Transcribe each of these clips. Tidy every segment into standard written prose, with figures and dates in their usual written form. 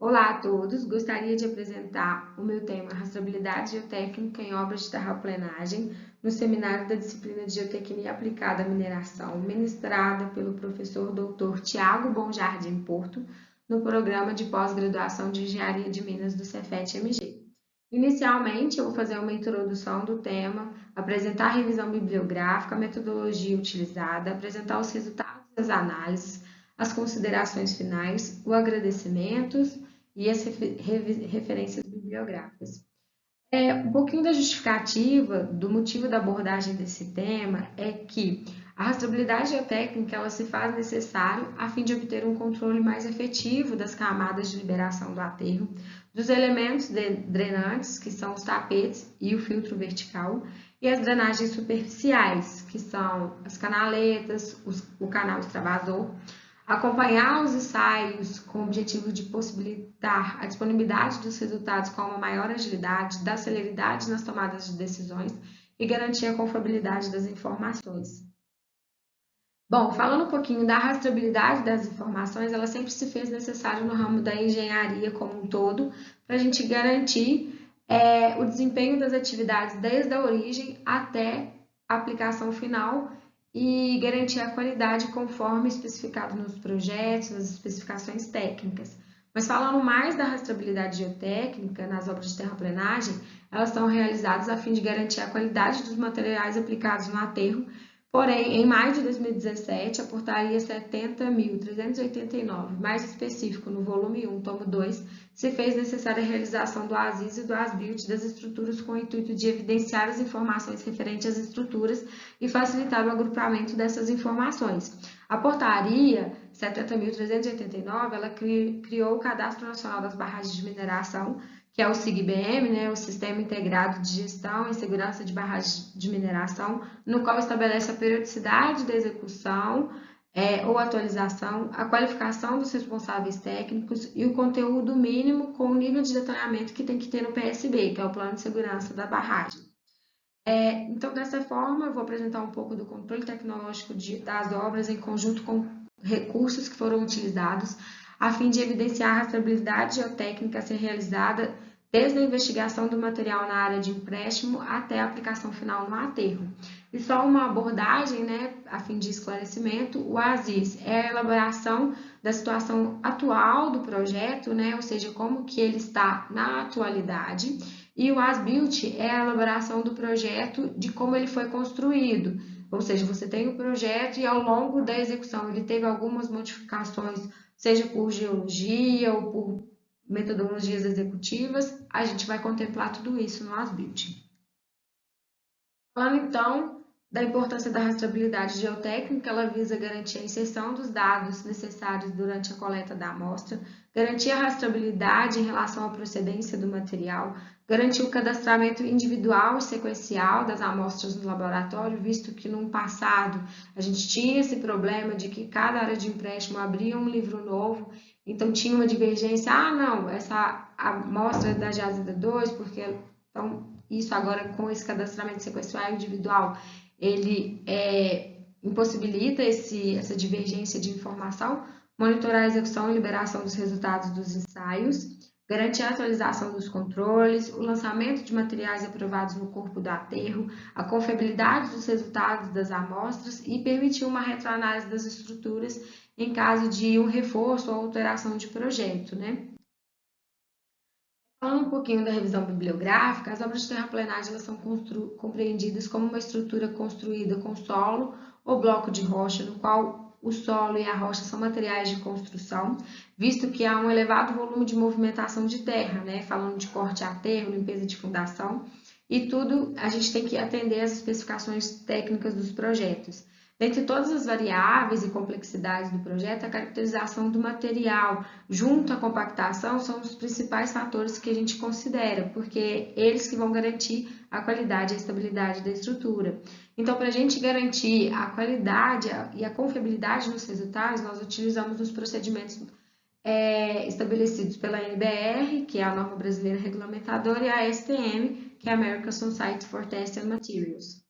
Olá a todos, gostaria de apresentar o meu tema Rastreabilidade Geotécnica em Obras de Terraplenagem no seminário da disciplina de Geotecnia Aplicada à Mineração, ministrada pelo professor Dr. Tiago Bonjardim Porto, no programa de pós-graduação de Engenharia de Minas do Cefet-MG. Inicialmente, eu vou fazer uma introdução do tema, apresentar a revisão bibliográfica, a metodologia utilizada, apresentar os resultados das análises, as considerações finais, o agradecimento e as referências bibliográficas. Um pouquinho da justificativa do motivo da abordagem desse tema é que a rastreabilidade geotécnica ela se faz necessário a fim de obter um controle mais efetivo das camadas de liberação do aterro, dos elementos drenantes, que são os tapetes e o filtro vertical, e as drenagens superficiais, que são as canaletas, o canal extravasor, acompanhar os ensaios com o objetivo de possibilitar a disponibilidade dos resultados com uma maior agilidade, dar celeridade nas tomadas de decisões e garantir a confiabilidade das informações. Bom, falando um pouquinho da rastreabilidade das informações, ela sempre se fez necessária no ramo da engenharia como um todo, para a gente garantir o desempenho das atividades desde a origem até a aplicação final e garantir a qualidade conforme especificado nos projetos, nas especificações técnicas. Mas falando mais da rastreabilidade geotécnica nas obras de terraplenagem, elas são realizadas a fim de garantir a qualidade dos materiais aplicados no aterro. Porém, em maio de 2017, a portaria 70.389, mais específico no volume 1, tomo 2, se fez necessária a realização do ASIS e do ASBILT das estruturas com o intuito de evidenciar as informações referentes às estruturas e facilitar o agrupamento dessas informações. A portaria 70.389, ela criou o Cadastro Nacional das Barragens de Mineração, que é o SIG-BM, né, o Sistema Integrado de Gestão e Segurança de Barragens de Mineração, no qual estabelece a periodicidade da execução ou atualização, a qualificação dos responsáveis técnicos e o conteúdo mínimo com o nível de detalhamento que tem que ter no PSB, que é o Plano de Segurança da Barragem. Então, dessa forma, eu vou apresentar um pouco do controle tecnológico das obras em conjunto com recursos que foram utilizados, a fim de evidenciar a rastreabilidade geotécnica a ser realizada desde a investigação do material na área de empréstimo até a aplicação final no aterro. E só uma abordagem, né, a fim de esclarecimento, o ASIS é a elaboração da situação atual do projeto, né, ou seja, como que ele está na atualidade, e o ASBILT é a elaboração do projeto de como ele foi construído, ou seja, você tem o projeto e ao longo da execução ele teve algumas modificações, seja por geologia ou por metodologias executivas, a gente vai contemplar tudo isso no ASBILT. Falando então da importância da rastreabilidade geotécnica, ela visa garantir a inserção dos dados necessários durante a coleta da amostra, garantir a rastreabilidade em relação à procedência do material, garantir o cadastramento individual e sequencial das amostras no laboratório, visto que no passado a gente tinha esse problema de que cada área de empréstimo abria um livro novo, então tinha uma divergência, não, essa amostra é da Jazida 2, porque então isso agora com esse cadastramento sequencial individual, ele impossibilita essa divergência de informação, monitorar a execução e liberação dos resultados dos ensaios, garantir a atualização dos controles, o lançamento de materiais aprovados no corpo do aterro, a confiabilidade dos resultados das amostras e permitir uma retroanálise das estruturas em caso de um reforço ou alteração de projeto, né? Falando um pouquinho da revisão bibliográfica, as obras de terraplenagem elas são compreendidas como uma estrutura construída com solo ou bloco de rocha, no qual o solo e a rocha são materiais de construção, visto que há um elevado volume de movimentação de terra, né? Falando de corte a aterro, limpeza de fundação, e tudo a gente tem que atender às especificações técnicas dos projetos. Dentre todas as variáveis e complexidades do projeto, a caracterização do material junto à compactação são os principais fatores que a gente considera, porque eles que vão garantir a qualidade e a estabilidade da estrutura. Então, para a gente garantir a qualidade e a confiabilidade nos resultados, nós utilizamos os procedimentos estabelecidos pela NBR, que é a norma brasileira regulamentadora, e a STM, que é a American Society for Test and Materials.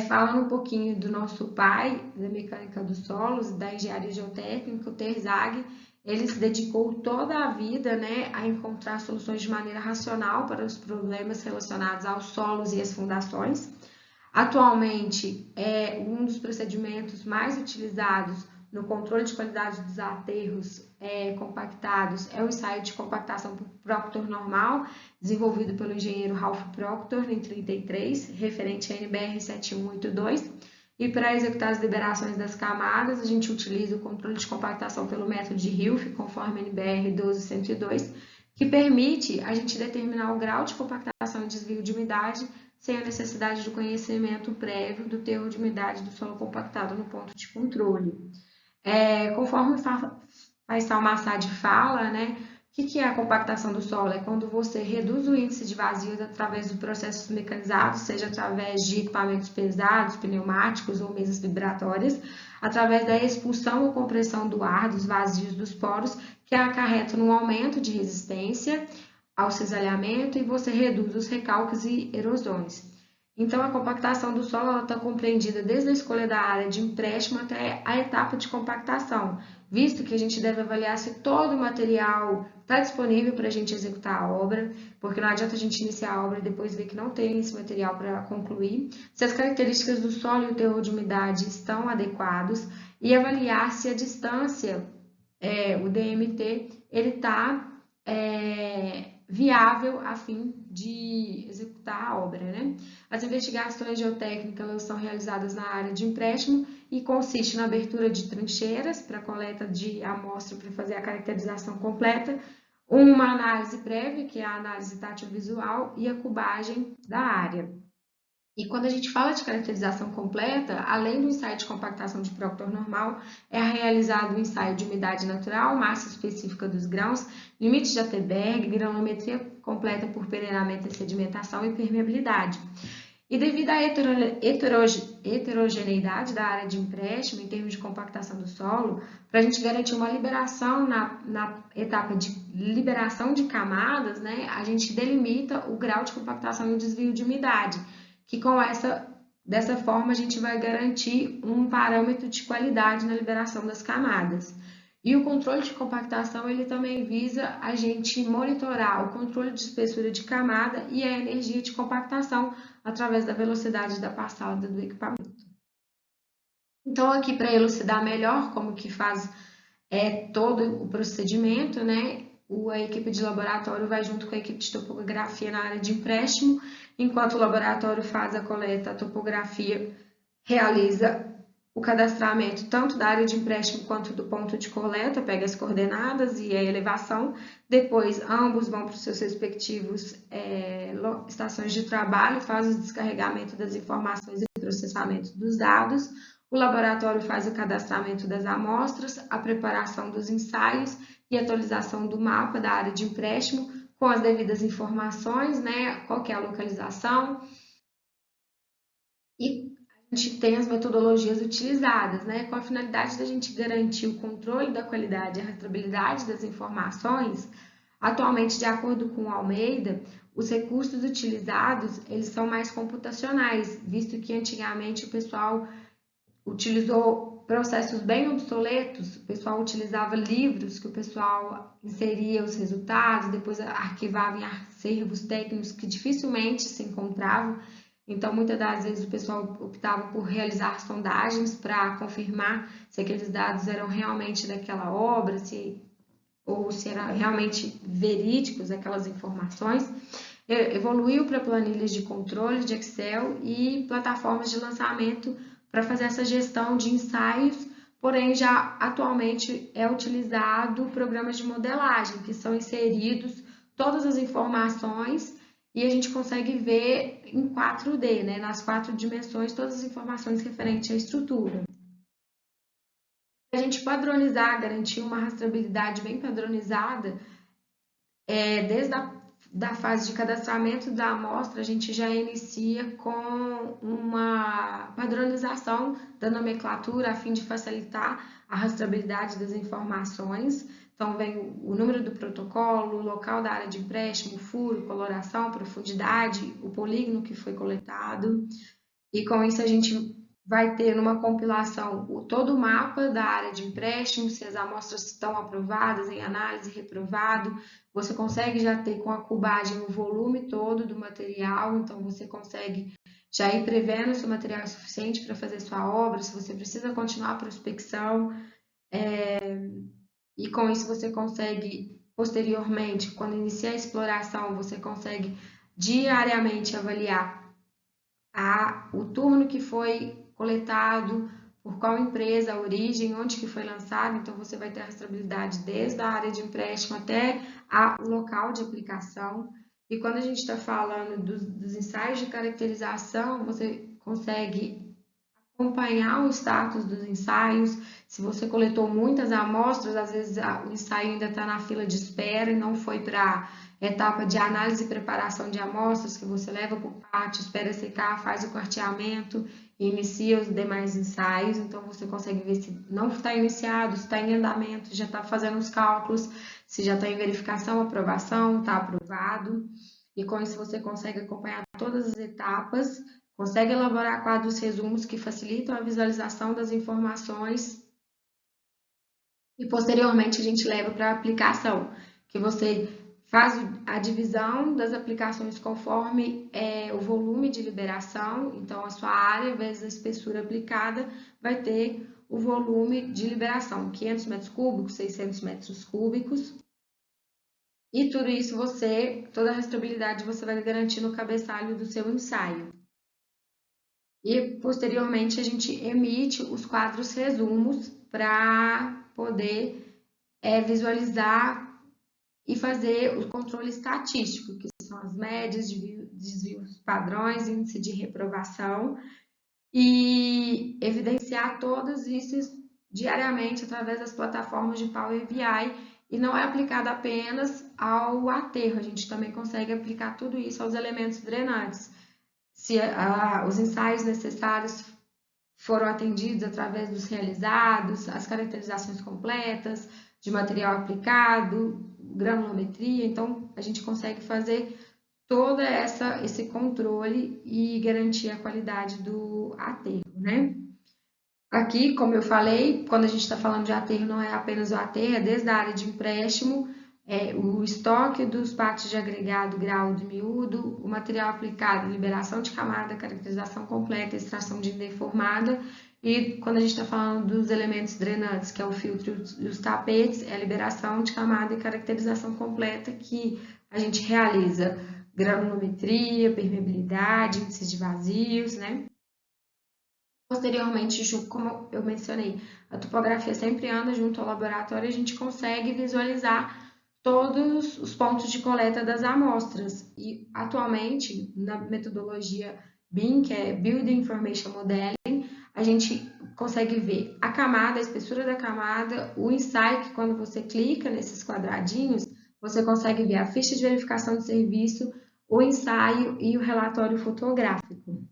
Falando um pouquinho do nosso pai, da mecânica dos solos, da engenharia geotécnica, o TERZAG, ele se dedicou toda a vida, né, a encontrar soluções de maneira racional para os problemas relacionados aos solos e às fundações. Atualmente, um dos procedimentos mais utilizados no controle de qualidade dos aterros compactados é o ensaio de compactação por Proctor normal, desenvolvido pelo engenheiro Ralph Proctor em 1933, referente a NBR 7182. E para executar as liberações das camadas, a gente utiliza o controle de compactação pelo método de Hilf, conforme NBR 12102, que permite a gente determinar o grau de compactação e desvio de umidade sem a necessidade de conhecimento prévio do teor de umidade do solo compactado no ponto de controle. Conforme o Faisal Massad fala, né, o que é a compactação do solo? É quando você reduz o índice de vazios através de processos mecanizados, seja através de equipamentos pesados, pneumáticos ou mesas vibratórias, através da expulsão ou compressão do ar, dos vazios dos poros, que acarreta no aumento de resistência ao cisalhamento e você reduz os recalques e erosões. Então, a compactação do solo está compreendida desde a escolha da área de empréstimo até a etapa de compactação, visto que a gente deve avaliar se todo o material está disponível para a gente executar a obra, porque não adianta a gente iniciar a obra e depois ver que não tem esse material para concluir, se as características do solo e o teor de umidade estão adequados e avaliar se a distância, o DMT, ele está viável a fim de executar a obra, né? As investigações geotécnicas são realizadas na área de empréstimo e consiste na abertura de trincheiras para coleta de amostra para fazer a caracterização completa, uma análise prévia, que é a análise tátil visual, e a cubagem da área. E quando a gente fala de caracterização completa, além do ensaio de compactação de Proctor normal, é realizado o ensaio de umidade natural, massa específica dos grãos, limite de Atterberg, granometria completa por peneiramento e sedimentação e permeabilidade. E devido à heterogeneidade da área de empréstimo em termos de compactação do solo, para a gente garantir uma liberação na etapa de liberação de camadas, né, a gente delimita o grau de compactação e o desvio de umidade, que dessa forma a gente vai garantir um parâmetro de qualidade na liberação das camadas. E o controle de compactação, ele também visa a gente monitorar o controle de espessura de camada e a energia de compactação através da velocidade da passada do equipamento. Então, aqui para elucidar melhor como que faz todo o procedimento, né? A equipe de laboratório vai junto com a equipe de topografia na área de empréstimo, enquanto o laboratório faz a coleta, a topografia realiza o cadastramento tanto da área de empréstimo quanto do ponto de coleta, pega as coordenadas e a elevação. Depois, ambos vão para os seus respectivos estações de trabalho, faz o descarregamento das informações e processamento dos dados. O laboratório faz o cadastramento das amostras, a preparação dos ensaios e atualização do mapa da área de empréstimo com as devidas informações, né? Qual que é a localização. E a gente tem as metodologias utilizadas, né? Com a finalidade da gente garantir o controle da qualidade e a rastreabilidade das informações. Atualmente, de acordo com o Almeida, os recursos utilizados, eles são mais computacionais, visto que antigamente o pessoal utilizou processos bem obsoletos, o pessoal utilizava livros que o pessoal inseria os resultados, depois arquivava em acervos técnicos que dificilmente se encontravam. Então, muitas das vezes o pessoal optava por realizar sondagens para confirmar se aqueles dados eram realmente daquela obra, ou se eram realmente verídicos aquelas informações. Evoluiu para planilhas de controle de Excel e plataformas de lançamento para fazer essa gestão de ensaios, porém já atualmente é utilizado programas de modelagem, que são inseridos todas as informações e a gente consegue ver em 4D, né, nas 4 dimensões, todas as informações referentes à estrutura. Para a gente padronizar, garantir uma rastreabilidade bem padronizada, desde da fase de cadastramento da amostra, a gente já inicia com uma padronização da nomenclatura a fim de facilitar a rastreabilidade das informações. Então, vem o número do protocolo, o local da área de empréstimo, furo, coloração, profundidade, o polígono que foi coletado. E com isso a gente vai ter numa compilação todo o mapa da área de empréstimo, se as amostras estão aprovadas em análise, reprovado. Você consegue já ter com a cubagem o volume todo do material, então você consegue já ir prevendo se o material é suficiente para fazer sua obra, se você precisa continuar a prospecção. E com isso você consegue, posteriormente, quando iniciar a exploração, você consegue diariamente avaliar o turno que foi coletado, por qual empresa, a origem, onde que foi lançado. Então você vai ter a rastreabilidade desde a área de empréstimo até o local de aplicação. E quando a gente está falando dos ensaios de caracterização, você consegue acompanhar o status dos ensaios. Se você coletou muitas amostras, às vezes o ensaio ainda está na fila de espera e não foi para a etapa de análise e preparação de amostras, que você leva para o pátio, espera secar, faz o quarteamento e inicia os demais ensaios. Então você consegue ver se não está iniciado, se está em andamento, já está fazendo os cálculos, se já está em verificação, aprovação, está aprovado. E com isso você consegue acompanhar todas as etapas, consegue elaborar quadros resumos que facilitam a visualização das informações e posteriormente a gente leva para a aplicação, que você faz a divisão das aplicações conforme o volume de liberação. Então a sua área vezes a espessura aplicada vai ter o volume de liberação, 500 metros cúbicos, 600 metros cúbicos. E tudo isso toda a rastreabilidade você vai garantir no cabeçalho do seu ensaio. E posteriormente a gente emite os quadros resumos para poder visualizar e fazer o controle estatístico, que são as médias, desvios padrões, índice de reprovação, e evidenciar todos isso diariamente através das plataformas de Power BI. E não é aplicado apenas ao aterro, a gente também consegue aplicar tudo isso aos elementos drenantes. Se os ensaios necessários foram atendidos através dos realizados, as caracterizações completas de material aplicado, granulometria. Então a gente consegue fazer todo esse controle e garantir a qualidade do aterro, né? Aqui, como eu falei, quando a gente está falando de aterro, não é apenas o aterro, é desde a área de empréstimo, o estoque dos partes de agregado, grau de miúdo, o material aplicado, liberação de camada, caracterização completa, extração de deformada. E quando a gente está falando dos elementos drenantes, que é o filtro e os tapetes, é a liberação de camada e caracterização completa, que a gente realiza granulometria, permeabilidade, índices de vazios, né? Posteriormente, como eu mencionei, a topografia sempre anda junto ao laboratório e a gente consegue visualizar todos os pontos de coleta das amostras. E atualmente, na metodologia BIM, que é Building Information Modeling, a gente consegue ver a camada, a espessura da camada, o ensaio, que quando você clica nesses quadradinhos, você consegue ver a ficha de verificação de serviço, o ensaio e o relatório fotográfico.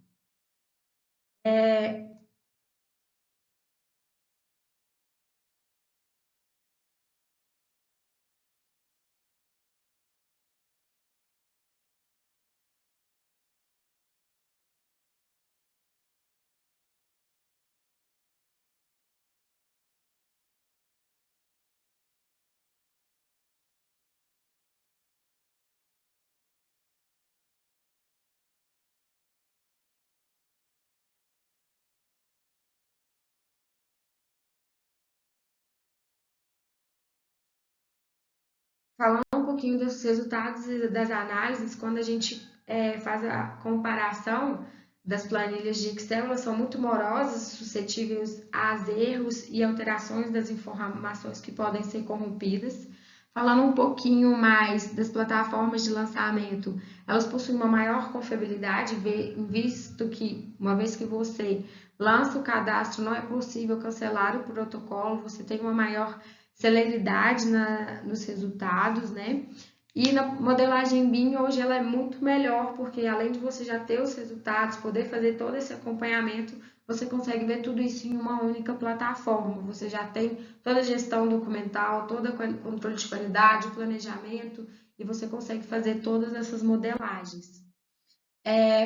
Falando um pouquinho dos resultados e das análises, quando a gente faz a comparação das planilhas de Excel, elas são muito morosas, suscetíveis a erros e alterações das informações que podem ser corrompidas. Falando um pouquinho mais das plataformas de lançamento, elas possuem uma maior confiabilidade, visto que, uma vez que você lança o cadastro, não é possível cancelar o protocolo, você tem uma maior celeridade nos resultados, né? E na modelagem BIM, hoje ela é muito melhor, porque além de você já ter os resultados, poder fazer todo esse acompanhamento, você consegue ver tudo isso em uma única plataforma. Você já tem toda a gestão documental, todo o controle de qualidade, o planejamento, e você consegue fazer todas essas modelagens.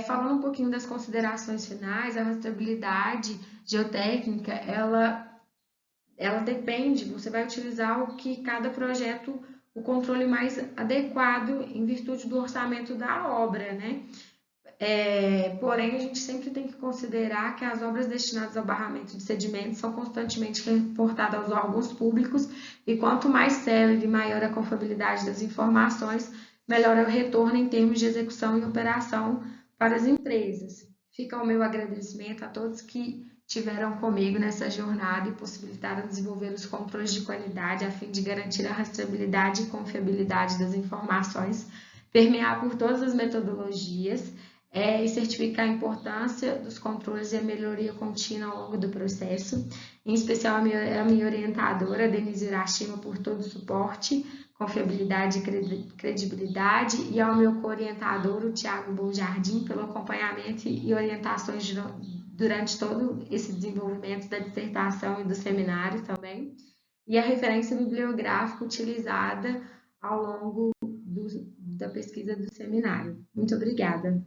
Falando um pouquinho das considerações finais, a rastreabilidade geotécnica, ela depende, você vai utilizar o que cada projeto, o controle mais adequado em virtude do orçamento da obra, né? Porém, a gente sempre tem que considerar que as obras destinadas ao barramento de sedimentos são constantemente reportadas aos órgãos públicos e quanto mais célere e maior a confiabilidade das informações, melhor é o retorno em termos de execução e operação para as empresas. Fica o meu agradecimento a todos que tiveram comigo nessa jornada e possibilitaram desenvolver os controles de qualidade a fim de garantir a rastreabilidade e confiabilidade das informações, permear por todas as metodologias e certificar a importância dos controles e a melhoria contínua ao longo do processo. Em especial a minha orientadora, Denise Irashima, por todo o suporte, confiabilidade e credibilidade, e ao meu co-orientador, o Tiago Bonjardim, pelo acompanhamento e orientações durante todo esse desenvolvimento da dissertação e do seminário também, e a referência bibliográfica utilizada ao longo da pesquisa do seminário. Muito obrigada.